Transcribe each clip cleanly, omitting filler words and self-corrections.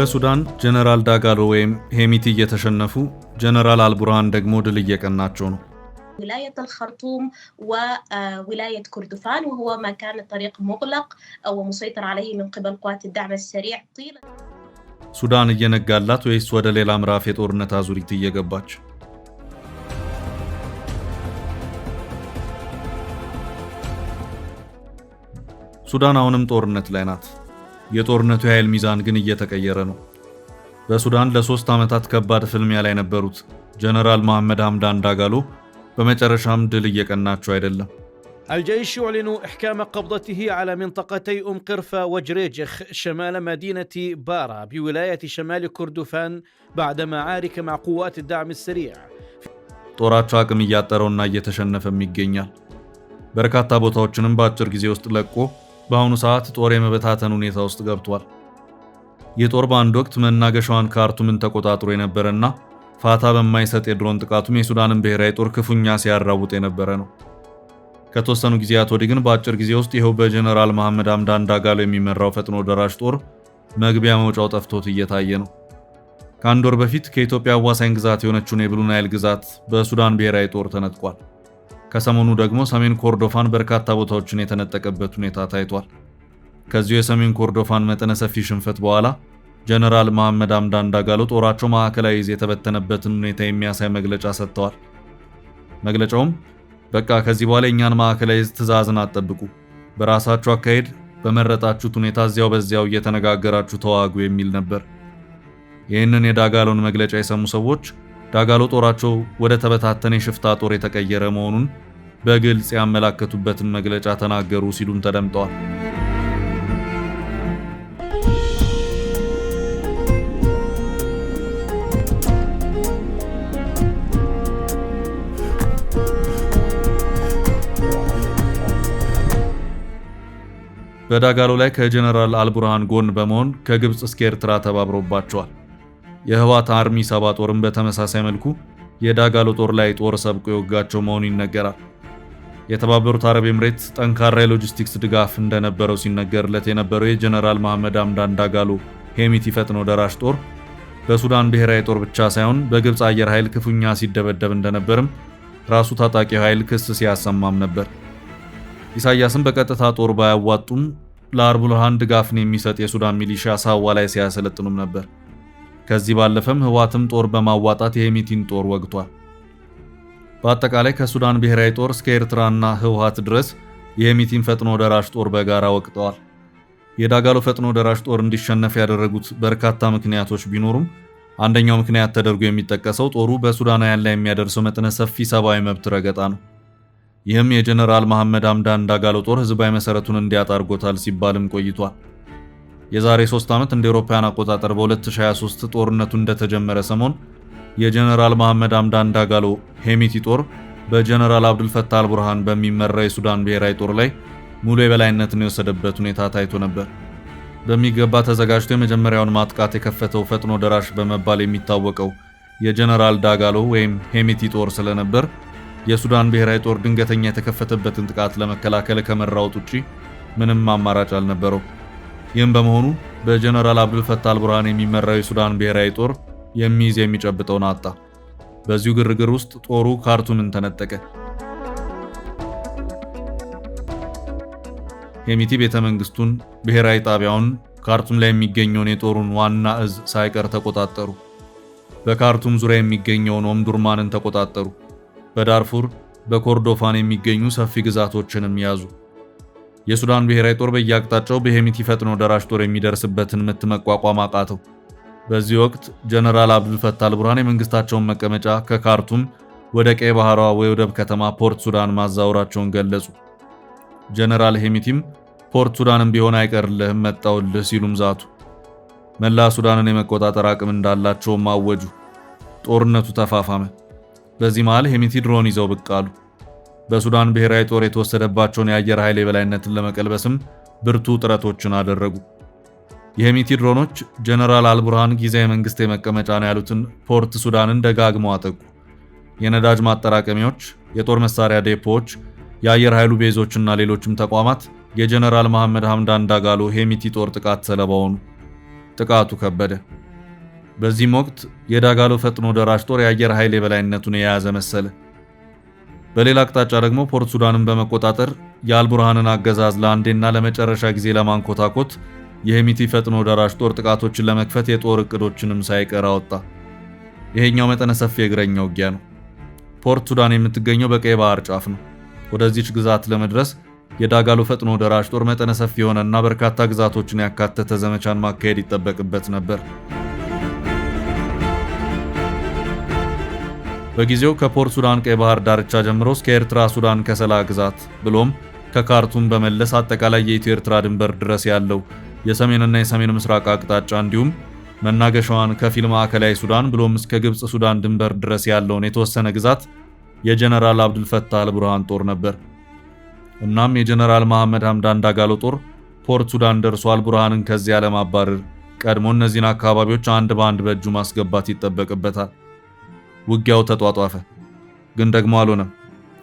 በሱዳን ጀነራል ዳጋሎ ወይም ሄሚቲ እየተሸነፉ ጀነራል አልቡርሃን ደግሞ ድል እየቀናቸው ነው። ولاية الخرطوم وولاية كردفان وهو ما كان الطريق مغلق ومسيطر عليه من قبل قوات الدعم السريع طيلة ሱዳን እየነጋላት ወይስ ወደ ሌላ ምዕራፍ የጦርነት አዙሪት እየገባች? ሱዳን አሁንም ጦርነት ላይ ናት። የጦርነቱ የኃይል ሚዛን ግን እየተቀየረ ነው። በሱዳን ለ3 ዓመታት ከባድ ፍልሚያ ላይ ነበሩት ጀነራል መሐመድ ሐምዳን ዳጋሎ በመጨረሻም ድል እየቀናቸው አይደለም። الجيش يعلن إحكام قبضته على منطقتي قرفة وجريجخ شمال مدينة بارا بولاية شمال كردفان بعد معارك مع قوات الدعم السريع. ጦራቸው አቅም እያጠረውና እየተሸነፈም ይገኛል። በርካታ ቦታዎችንም በአጭር ጊዜ ውስጥ ለቆ በአሁኑ ሰዓት ጦር የመበታተን ሁኔታ ውስጥ ገብቷል። የጦር በአንድ ወቅት መናገሻዋን ካርቱምን ተቆጣጥሮ የነበረና ፋታ በማይሰጥ የድሮን ጥቃቱም የሱዳንን ብሔራዊ ጦር ክፉኛ ሲያራውጥ የነበረ ነው። ከተወሰኑ ጊዜያት ወዲህ ግን በአጭር ጊዜ ውስጥ ይኸው በጀነራል መሐመድ ሐምዳን ዳጋሎ የሚመራው ፈጥኖ ደራሽ ጦር መግቢያ መውጫው ጠፍቶት እየታየ ነው። ከአንድ ወር በፊት ከኢትዮጵያ አዋሳኝ ግዛት የሆነችውን የብሉ ናይል ግዛት በሱዳን ብሔራዊ ጦር ተነጥቋል። ከሰሞኑ ደግሞ ሰሜን ኮርዶፋን በርካታ ቦታዎችን የተነጠቀበት ሁኔታ ታይቷል። ከዚሁ የሰሜን ኮርዶፋን መጠነ ሰፊ ሽንፈት በኋላ ጀነራል መሐመድ ሐምዳን ዳጋሎ ጦራቸው ማዕከላዊ ዕዝ የተበተነበትን ሁኔታ የሚያሳይ መግለጫ ሰጥተዋል። መግለጫውም በቃ ከዚህ በኋላ እኛን ማዕከላዊ ዕዝ ትዕዛዝን አትጠብቁ፣ በራሳችሁ አካሄድ በመረጣችሁት ሁኔታ እዚያው በዚያው እየተነጋገራችሁ ተዋጉ የሚል ነበር። ይህንን የዳጋሎን መግለጫ የሰሙ ሰዎች ዳጋሎ ጦራቸው ወደ ተበታተነ የሽፍታ ጦር የተቀየረ መሆኑን በግልጽ ያመላከቱበትን መግለጫ ተናገሩ ሲሉም ተደምጠዋል። በዳጋሎ ላይ ከጀነራል አልቡርሃን ጎን በመሆን ከግብጽ እስከ ኤርትራ ተባብሮባቸዋል። የህዋት አርሚ 7 ጦርም በተመሳሳይ መልኩ የዳጋሎ ጦር ላይ ጦር ሰብቆ የወጋቸው መሆኑ ይነገራል። የተባበሩት አረብ ኤምሬትስ ጠንካራ የሎጂስቲክስ ድጋፍ እንደነበረው ሲነገርለት የነበረው የጀነራል መሐመድ ሐምዳን ዳጋሎ ሄሚቲ ፈጥኖ ደራሽ ጦር በሱዳን ብሔራዊ ጦር ብቻ ሳይሆን በግብጽ አየር ኃይል ክፉኛ ሲደበደብ እንደነበርም ራሱ ታጣቂው ኃይል ክስ ሲያሰማም ነበር። ኢሳያስም በቀጥታ ጦር ባያዋጡም ለአልቡርሃን ድጋፍን የሚሰጥ የሱዳን ሚሊሻ ሳዋ ላይ ሲያሰለጥኑም ነበር። ከዚህ ባለፈም ህዋትም ጦር በማዋጣት የሄሚቲን ጦር ወግቷል። በአጠቃላይ ከሱዳን ብሔራዊ ጦር እስከ ኤርትራና ህወሓት ድረስ የሄሚቲን ፈጥኖ ደራሽ ጦር በጋራ ወቅተዋል። የዳጋሎ ፈጥኖ ደራሽ ጦር እንዲሸነፍ ያደረጉት በርካታ ምክንያቶች ቢኖሩም አንደኛው ምክንያት ተደርጎ የሚጠቀሰው ጦሩ በሱዳናውያን ላይ የሚያደርሰው መጠነ ሰፊ ሰብአዊ መብት ረገጣ ነው። ይህም የጀነራል መሐመድ ሐምዳን ዳጋሎ ጦር ህዝባዊ መሰረቱን እንዲያጣ አድርጎታል ሲባልም ቆይቷል። የዛሬ 3 ዓመት እንደ አውሮፓውያን አቆጣጠር በ2023 ጦርነቱ እንደተጀመረ ሰሞን የጀነራል መሐመድ ሐምዳን ዳጋሎ ሄሚቲ ጦር በጀነራል አብዱልፈታህ አልቡርሃን በሚመራው የሱዳን ብሔራዊ ጦር ላይ ሙሉ የበላይነትን የወሰደበት ሁኔታ ታይቶ ነበር። በሚገባ ተዘጋጅቶ የመጀመሪያውን ማጥቃት የከፈተው ፈጥኖ ደራሽ በመባል የሚታወቀው የጀነራል ዳጋሎ ወይም ሄሚቲ ጦር ስለነበር የሱዳን ብሔራዊ ጦር ድንገተኛ የተከፈተበትን ጥቃት ለመከላከል ከመራወጥ ውጪ ምንም አማራጭ አልነበረው። ይህም በመሆኑ በጀነራል አብዱልፈታህ አልቡርሃን የሚመራው የሱዳን ብሔራዊ ጦር የሚይዝ የሚጨብጠውን አጣ። በዚሁ ግርግር ውስጥ ጦሩ ካርቱምን ተነጠቀ። ሄሚቲ ቤተመንግስቱን፣ ብሔራዊ ጣቢያውን፣ ካርቱም ላይ የሚገኘውን የጦሩን ዋና እዝ ሳይቀር ተቆጣጠሩ። በካርቱም ዙሪያ የሚገኘውን ኦምዱርማንን ተቆጣጠሩ። በዳርፉር በኮርዶፋን የሚገኙ ሰፊ ግዛቶችንም ያዙ። የሱዳን ብሔራዊ ጦር በየአቅጣጫው በሄሚቲ ፈጥኖ ደራሽ ጦር የሚደርስበትን ምት መቋቋም አቃተው። በዚህ ወቅት ጀነራል አብዱልፈታህ አልቡርሃን የመንግስታቸውን መቀመጫ ከካርቱም ወደ ቀይ ባህሯ ወደብ ከተማ ፖርት ሱዳን ማዛወራቸውን ገለጹ። ጀነራል ሄሚቲም ፖርት ሱዳንም ቢሆን አይቀርልህም መጣውልህ ሲሉም ዛቱ። መላ ሱዳንን የመቆጣጠር አቅም እንዳላቸውም አወጁ። ጦርነቱ ተፋፋመ። በዚህ መሃል ሄሚቲ ድሮን ይዘው ብቅ አሉ። በሱዳን ብሔራዊ ጦር የተወሰደባቸውን የአየር ኃይል የበላይነትን ለመቀልበስም ብርቱ ጥረቶችን አደረጉ። የሄሚቲ ድሮኖች ጀነራል አልቡርሃን ጊዜያዊ መንግስት የመቀመጫ ነው ያሉትን ፖርት ሱዳንን ደጋግመው አጠቁ። የነዳጅ ማጠራቀሚያዎች፣ የጦር መሳሪያ ዴፖዎች፣ የአየር ኃይሉ ቤዞችና ሌሎችም ተቋማት የጀነራል መሐመድ ሐምዳን ዳጋሎ ሄሚቲ ጦር ጥቃት ሰለባ ሆኑ። ጥቃቱ ከበደ። በዚህም ወቅት የዳጋሎ ፈጥኖ ደራሽ ጦር የአየር ኃይል የበላይነቱን የያዘ መሰለ። በሌላ አቅጣጫ ደግሞ ፖርት ሱዳንን በመቆጣጠር የአልቡርሃንን አገዛዝ ለአንዴና ለመጨረሻ ጊዜ ለማንኮታኮት የሄሚቲ ፈጥኖ ደራሽ ጦር ጥቃቶችን ለመክፈት የጦር እቅዶችንም ሳይቀር አወጣ። ይሄኛው መጠነ ሰፊ የእግረኛ ውጊያ ነው። ፖርት ሱዳን የምትገኘው በቀይ ባህር ጫፍ ነው። ወደዚች ግዛት ለመድረስ የዳጋሎ ፈጥኖ ደራሽ ጦር መጠነ ሰፊ የሆነና በርካታ ግዛቶችን ያካተተ ዘመቻን ማካሄድ ይጠበቅበት ነበር። በጊዜው ከፖርት ሱዳን ቀይ ባህር ዳርቻ ጀምሮ እስከ ኤርትራ ሱዳን ከሰላ ግዛት ብሎም ከካርቱም በመለስ አጠቃላይ የኢትዮ ኤርትራ ድንበር ድረስ ያለው የሰሜንና የሰሜን ምስራቅ አቅጣጫ እንዲሁም መናገሻዋን ከፊል ማዕከላዊ ሱዳን ብሎም እስከ ግብጽ ሱዳን ድንበር ድረስ ያለውን የተወሰነ ግዛት የጀነራል አብዱልፈታህ አልቡርሃን ጦር ነበር። እናም የጀነራል መሐመድ ሐምዳን ዳጋሎ ጦር ፖርት ሱዳን ደርሶ አልቡርሃንን ከዚያ ለማባረር ቀድሞ እነዚህን አካባቢዎች አንድ በአንድ በእጁ ማስገባት ይጠበቅበታል። ውጊያው ተጧጧፈ፣ ግን ደግሞ አልሆነም።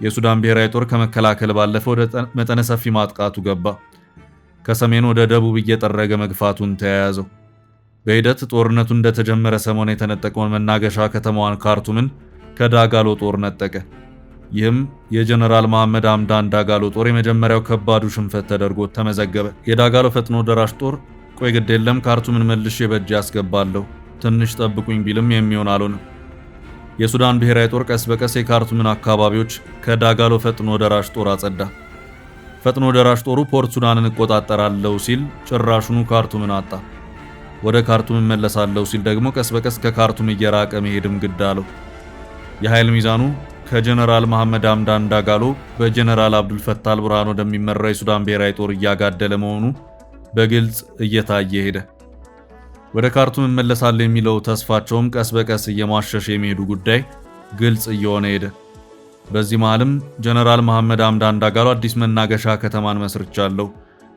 የሱዳን ብሔራዊ ጦር ከመከላከል ባለፈ ወደ መጠነ ሰፊ ማጥቃቱ ገባ። ከሰሜን ወደ ደቡብ እየጠረገ መግፋቱን ተያያዘው። በሂደት ጦርነቱ እንደተጀመረ ሰሞን የተነጠቀውን መናገሻ ከተማዋን ካርቱምን ከዳጋሎ ጦር ነጠቀ። ይህም የጀነራል መሐመድ ሐምዳን ዳጋሎ ጦር የመጀመሪያው ከባዱ ሽንፈት ተደርጎ ተመዘገበ። የዳጋሎ ፈጥኖ ደራሽ ጦር ቆይ ግድ የለም ካርቱምን መልሼ በእጅ ያስገባለሁ ትንሽ ጠብቁኝ ቢልም የሚሆን አልሆነም። የሱዳን ብሔራዊ ጦር ቀስ በቀስ የካርቱምን አካባቢዎች ከዳጋሎ ፈጥኖ ደራሽ ጦር አጸዳ። ፈጥኖ ደራሽ ጦሩ ፖርት ሱዳንን እቆጣጠራለሁ ሲል ጭራሹኑ ካርቱምን አጣ። ወደ ካርቱም እመለሳለሁ ሲል ደግሞ ቀስ በቀስ ከካርቱም እየራቀ መሄድም ግድ አለው። የኃይል ሚዛኑ ከጀነራል መሐመድ ሐምዳን ዳጋሎ በጀነራል አብዱልፈታህ አልቡርሃን ወደሚመራው የሱዳን ብሔራዊ ጦር እያጋደለ መሆኑ በግልጽ እየታየ ሄደ። ወደ ካርቱም እመለሳለሁ የሚለው ተስፋቸውም ቀስ በቀስ እየሟሸሸ የሚሄዱ ጉዳይ ግልጽ እየሆነ ሄደ። በዚህ መሃልም ጀነራል መሐመድ ሐምዳን ዳጋሎ አዲስ መናገሻ ከተማን መስርቻለሁ፣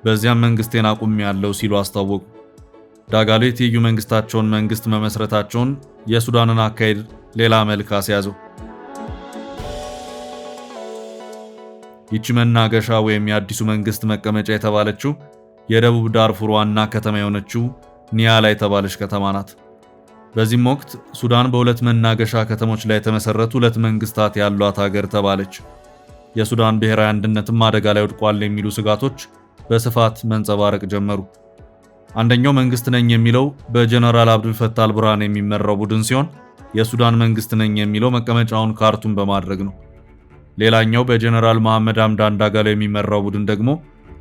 በዚያም መንግስቴን አቁሜያለሁ ሲሉ አስታወቁ። ዳጋሎ የትይዩ መንግስታቸውን መንግስት መመስረታቸውን የሱዳንን አካሄድ ሌላ መልክ አስያዘው። ይቺ መናገሻ ወይም የአዲሱ መንግስት መቀመጫ የተባለችው የደቡብ ዳርፉር ዋና ከተማ የሆነችው ኒያላ የተባለች ከተማ ናት። በዚህም ወቅት ሱዳን በሁለት መናገሻ ከተሞች ላይ የተመሰረቱ ሁለት መንግስታት ያሏት ሀገር ተባለች። የሱዳን ብሔራዊ አንድነትም አደጋ ላይ ወድቋል የሚሉ ስጋቶች በስፋት መንጸባረቅ ጀመሩ። አንደኛው መንግስት ነኝ የሚለው በጀነራል አብዱልፈታህ አልቡርሃን የሚመራው ቡድን ሲሆን የሱዳን መንግስት ነኝ የሚለው መቀመጫውን ካርቱም በማድረግ ነው። ሌላኛው በጀነራል መሐመድ ሐምዳን ዳጋሎ የሚመራው ቡድን ደግሞ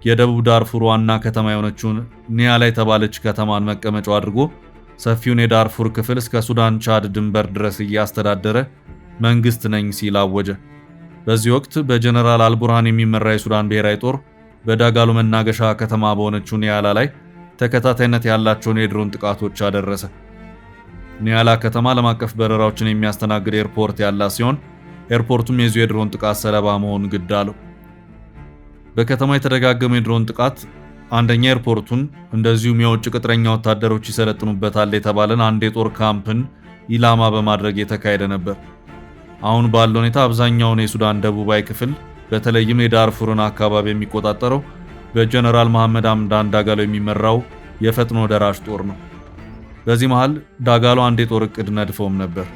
የደቡብ ዳርፉር ዋና ከተማ የሆነችውን ኒያላ የተባለች ከተማን መቀመጫው አድርጎ ሰፊውን የዳርፉር ክፍል እስከ ሱዳን ቻድ ድንበር ድረስ እያስተዳደረ መንግስት ነኝ ሲል አወጀ። በዚህ ወቅት በጀነራል አልቡርሃን የሚመራ የሱዳን ብሔራዊ ጦር በዳጋሎ መናገሻ ከተማ በሆነችው ኒያላ ላይ ተከታታይነት ያላቸውን የድሮን ጥቃቶች አደረሰ። ኒያላ ከተማ ዓለም አቀፍ በረራዎችን የሚያስተናግድ ኤርፖርት ያላት ሲሆን ኤርፖርቱም የዚሁ የድሮን ጥቃት ሰለባ መሆን ግድ አለው። በከተማ የተደጋገመ የድሮን ጥቃት አንደኛ ኤርፖርቱን እንደዚሁም የውጭ ቅጥረኛ ወታደሮች ይሰለጥኑበታል የተባለን አንድ የጦር ካምፕን ኢላማ በማድረግ የተካሄደ ነበር። አሁን ባለው ሁኔታ አብዛኛውን የሱዳን ደቡባዊ ክፍል በተለይም የዳርፉርን አካባቢ የሚቆጣጠረው በጀነራል መሐመድ ሐምዳን ዳጋሎ የሚመራው የፈጥኖ ደራሽ ጦር ነው። በዚህ መሃል ዳጋሎ አንድ የጦር እቅድ ነድፎም ነበር።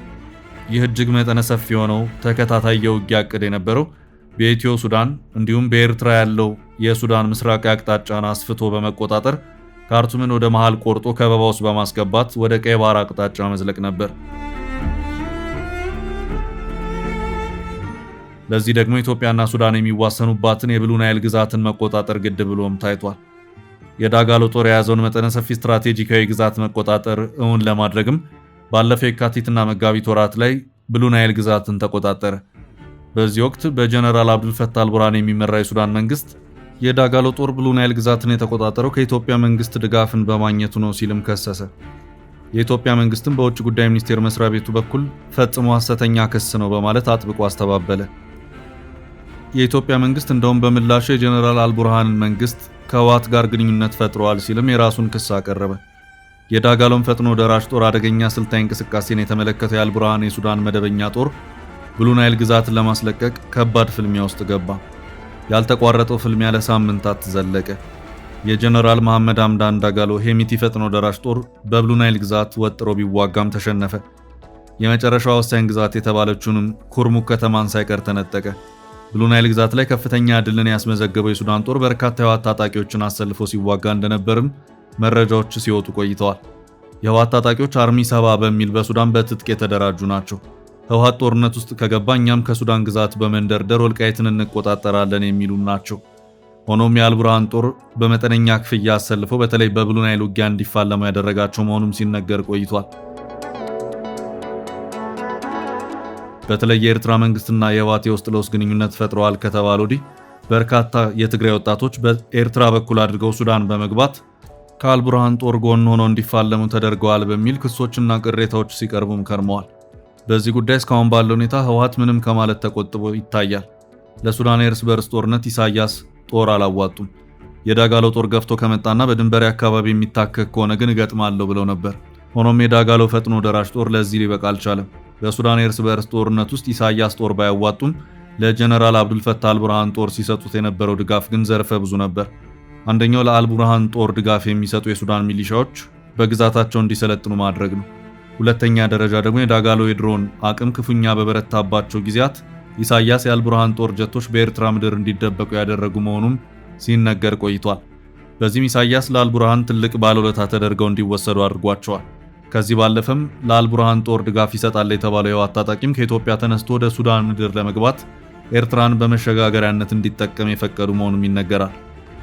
ይህ እጅግ መጠነ ሰፊ የሆነው ተከታታይ የውጊያ እቅድ የነበረው በኢትዮ ሱዳን እንዲሁም በኤርትራ ያለው የሱዳን ምስራቅ አቅጣጫን አስፍቶ በመቆጣጠር ካርቱምን ወደ መሃል ቆርጦ ከበባ ውስጥ በማስገባት ወደ ቀይ ባህር አቅጣጫ መዝለቅ ነበር። ለዚህ ደግሞ ኢትዮጵያና ሱዳን የሚዋሰኑባትን የብሉ ናይል ግዛትን መቆጣጠር ግድ ብሎም ታይቷል። የዳጋሎ ጦር የያዘውን መጠነ ሰፊ ስትራቴጂካዊ ግዛት መቆጣጠር እውን ለማድረግም ባለፈው የካቲትና መጋቢት ወራት ላይ ብሉ ናይል ግዛትን ተቆጣጠረ። በዚህ ወቅት በጀነራል አብዱልፈታህ አልቡርሃን የሚመራ የሱዳን መንግስት የዳጋሎ ጦር ብሉ ናይል ግዛትን የተቆጣጠረው ከኢትዮጵያ መንግስት ድጋፍን በማግኘቱ ነው ሲልም ከሰሰ። የኢትዮጵያ መንግስትም በውጭ ጉዳይ ሚኒስቴር መስሪያ ቤቱ በኩል ፈጽሞ ሐሰተኛ ክስ ነው በማለት አጥብቆ አስተባበለ። የኢትዮጵያ መንግስት እንደውም በምላሹ የጀነራል አልቡርሃንን መንግስት ከህወሓት ጋር ግንኙነት ፈጥሯል ሲልም የራሱን ክስ አቀረበ። የዳጋሎም ፈጥኖ ደራሽ ጦር አደገኛ ስልታዊ እንቅስቃሴን የተመለከተው የአልቡርሃን የሱዳን መደበኛ ጦር ብሉ ናይል ግዛትን ለማስለቀቅ ከባድ ፍልሚያ ውስጥ ገባ። ያልተቋረጠው ፍልሚያ ለሳምንታት ዘለቀ። የጀነራል መሐመድ ሐምዳን ዳጋሎ ሄሚቲ ፈጥኖ ደራሽ ጦር በብሉ ናይል ግዛት ወጥሮ ቢዋጋም ተሸነፈ። የመጨረሻው ወሳኝ ግዛት የተባለችውንም ኩርሙክ ከተማን ሳይቀር ተነጠቀ። ብሉ ናይል ግዛት ላይ ከፍተኛ ድልን ያስመዘገበው የሱዳን ጦር በርካታ የህወሓት ታጣቂዎችን አሰልፎ ሲዋጋ እንደነበርም መረጃዎች ሲወጡ ቆይተዋል። የህወሓት ታጣቂዎች አርሚ 70 በሚል በሱዳን በትጥቅ የተደራጁ ናቸው። ህወሓት ጦርነት ውስጥ ከገባ እኛም ከሱዳን ግዛት በመንደርደር ወልቃይትን እንቆጣጠራለን የሚሉ ናቸው። ሆኖም የአልቡርሃን ጦር በመጠነኛ ክፍያ አሰልፎ በተለይ በብሉ ናይል ውጊያ እንዲፋለሙ ያደረጋቸው መሆኑም ሲነገር ቆይቷል። በተለይ የኤርትራ መንግስትና የህወሓት የውስጥ ለውስጥ ግንኙነት ፈጥረዋል ከተባለ ወዲህ በርካታ የትግራይ ወጣቶች በኤርትራ በኩል አድርገው ሱዳን በመግባት ከአልቡርሃን ጦር ጎን ሆነው እንዲፋለሙ ተደርገዋል በሚል ክሶችና ቅሬታዎች ሲቀርቡም ከርመዋል። በዚህ ጉዳይ እስካሁን ባለው ሁኔታ ህወሓት ምንም ከማለት ተቆጥቦ ይታያል። ለሱዳን የእርስ በርስ ጦርነት ኢሳያስ ጦር አላዋጡም። የዳጋሎ ጦር ገፍቶ ከመጣና በድንበሬ አካባቢ የሚታከክ ከሆነ ግን እገጥማለሁ ብለው ነበር። ሆኖም የዳጋሎ ፈጥኖ ደራሽ ጦር ለዚህ ሊበቃ አልቻለም። በሱዳን የእርስ በርስ ጦርነት ውስጥ ኢሳያስ ጦር ባያዋጡም ለጀነራል አብዱልፈታህ አልቡርሃን ጦር ሲሰጡት የነበረው ድጋፍ ግን ዘርፈ ብዙ ነበር። አንደኛው ለአልቡርሃን ጦር ድጋፍ የሚሰጡ የሱዳን ሚሊሻዎች በግዛታቸው እንዲሰለጥኑ ማድረግ ነው። ሁለተኛ ደረጃ ደግሞ የዳጋሎ የድሮን አቅም ክፉኛ በበረታባቸው ጊዜያት ኢሳያስ የአልቡርሃን ጦር ጀቶች በኤርትራ ምድር እንዲደበቁ ያደረጉ መሆኑም ሲነገር ቆይቷል። በዚህም ኢሳያስ ለአልቡርሃን ትልቅ ባለውለታ ተደርገው እንዲወሰዱ አድርጓቸዋል። ከዚህ ባለፈም ለአልቡርሃን ጦር ድጋፍ ይሰጣል የተባለው የህወሓት ታጣቂም ከኢትዮጵያ ተነስቶ ወደ ሱዳን ምድር ለመግባት ኤርትራን በመሸጋገሪያነት እንዲጠቀም የፈቀዱ መሆኑም ይነገራል።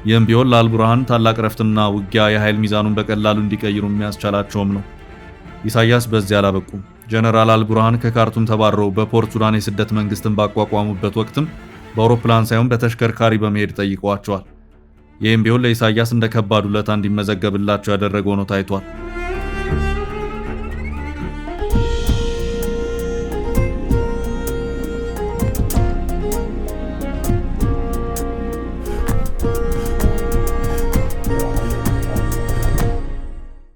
ይህም ቢሆን ለአልቡርሃን ታላቅ ረፍትና ውጊያ የኃይል ሚዛኑን በቀላሉ እንዲቀይሩ የሚያስቻላቸውም ነው። ኢሳያስ በዚህ አላበቁም። ጀነራል አልቡርሃን ከካርቱም ተባረው በፖርት ሱዳን የስደት መንግስትን ባቋቋሙበት ወቅትም በአውሮፕላን ሳይሆን በተሽከርካሪ በመሄድ ጠይቀዋቸዋል። ይህም ቢሆን ለኢሳያስ እንደ ከባድ ውለታ እንዲመዘገብላቸው ያደረገው ነው ታይቷል።